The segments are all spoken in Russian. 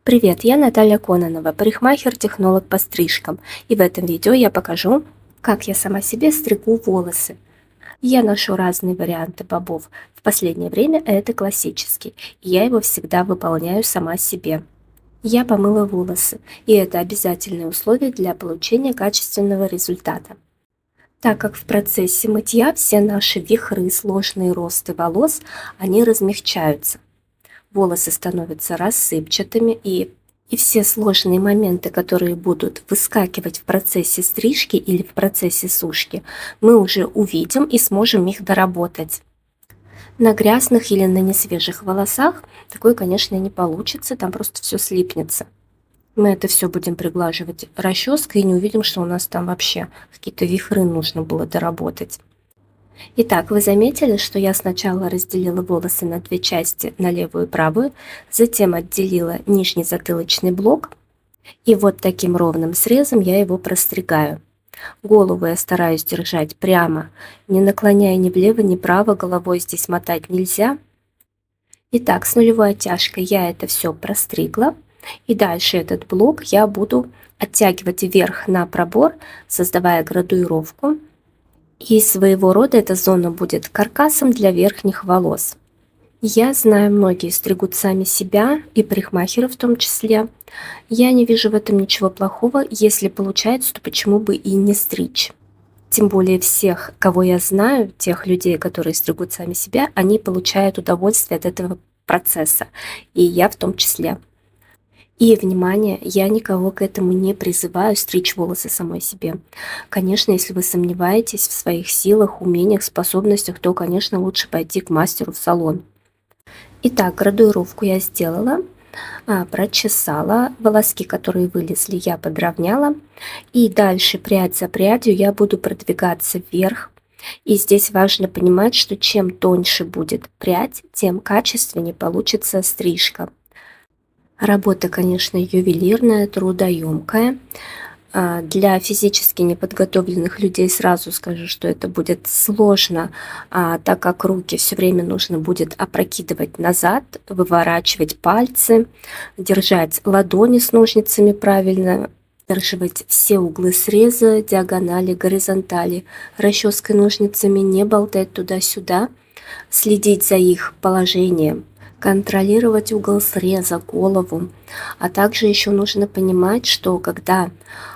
Привет, я Наталья Кононова, парикмахер-технолог по стрижкам, и в этом видео я покажу, как я сама себе стригу волосы. Я ношу разные варианты бобов. В последнее время это классический, и я его всегда выполняю сама себе. Я помыла волосы, и это обязательное условие для получения качественного результата. Так как в процессе мытья все наши вихры, сложные росты волос, они размягчаются. Волосы становятся рассыпчатыми, и все сложные моменты, которые будут выскакивать в процессе стрижки или в процессе сушки, мы уже увидим и сможем их доработать. На грязных или на несвежих волосах такое, конечно, не получится, там просто все слипнется. Мы это все будем приглаживать расческой и не увидим, что у нас там вообще какие-то вихры нужно было доработать. Итак, вы заметили, что я сначала разделила волосы на две части, на левую и правую, затем отделила нижний затылочный блок, и вот таким ровным срезом я его простригаю. Голову я стараюсь держать прямо, не наклоняя ни влево, ни вправо, головой здесь мотать нельзя. Итак, с нулевой оттяжкой я это все простригла, и дальше этот блок я буду оттягивать вверх на пробор, создавая градуировку. И своего рода эта зона будет каркасом для верхних волос. Я знаю, многие стригут сами себя, и парикмахеры в том числе. Я не вижу в этом ничего плохого, если получается, то почему бы и не стричь. Тем более всех, кого я знаю, тех людей, которые стригут сами себя, они получают удовольствие от этого процесса, и я в том числе. И, внимание, я никого к этому не призываю стричь волосы самой себе. Конечно, если вы сомневаетесь в своих силах, умениях, способностях, то, конечно, лучше пойти к мастеру в салон. Итак, градуировку я сделала, прочесала, волоски, которые вылезли, я подровняла. И дальше, прядь за прядью, я буду продвигаться вверх. И здесь важно понимать, что чем тоньше будет прядь, тем качественнее получится стрижка. Работа, конечно, ювелирная, трудоемкая. Для физически неподготовленных людей сразу скажу, что это будет сложно, так как руки все время нужно будет опрокидывать назад, выворачивать пальцы, держать ладони с ножницами правильно, удерживать все углы среза, диагонали, горизонтали, расческой ножницами не болтать туда-сюда, следить за их положением, контролировать угол среза, голову. А также еще нужно понимать, что когда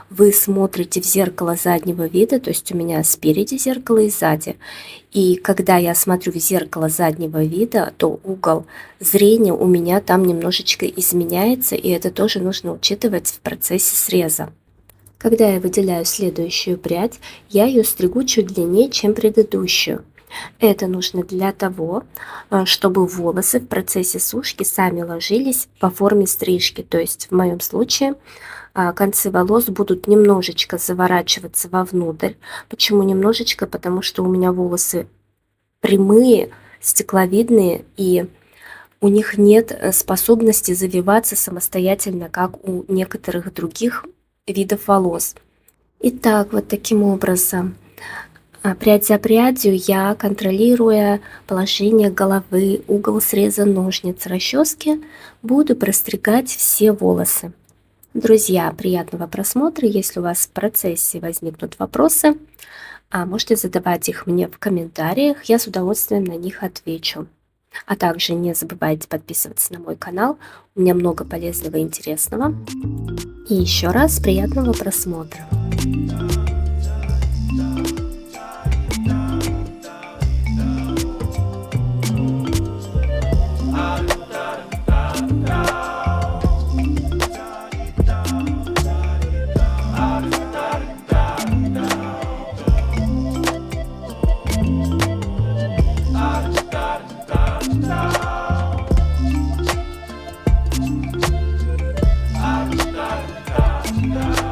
вы смотрите в зеркало заднего вида, то есть у меня спереди зеркало и сзади, и когда я смотрю в зеркало заднего вида, то угол зрения у меня там немножечко изменяется, и это тоже нужно учитывать в процессе среза. Когда я выделяю следующую прядь, я ее стригу чуть длиннее, чем предыдущую. Это нужно для того, чтобы волосы в процессе сушки сами ложились по форме стрижки. То есть в моем случае концы волос будут немножечко заворачиваться вовнутрь. Почему немножечко? Потому что у меня волосы прямые, стекловидные, и у них нет способности завиваться самостоятельно, как у некоторых других видов волос. Итак, вот таким образом, прядь за прядью я, контролируя положение головы, угол среза ножниц, расчески, буду простригать все волосы. Друзья, приятного просмотра. Если у вас в процессе возникнут вопросы, можете задавать их мне в комментариях, я с удовольствием на них отвечу. А также не забывайте подписываться на мой канал, у меня много полезного и интересного. И еще раз приятного просмотра. Yeah.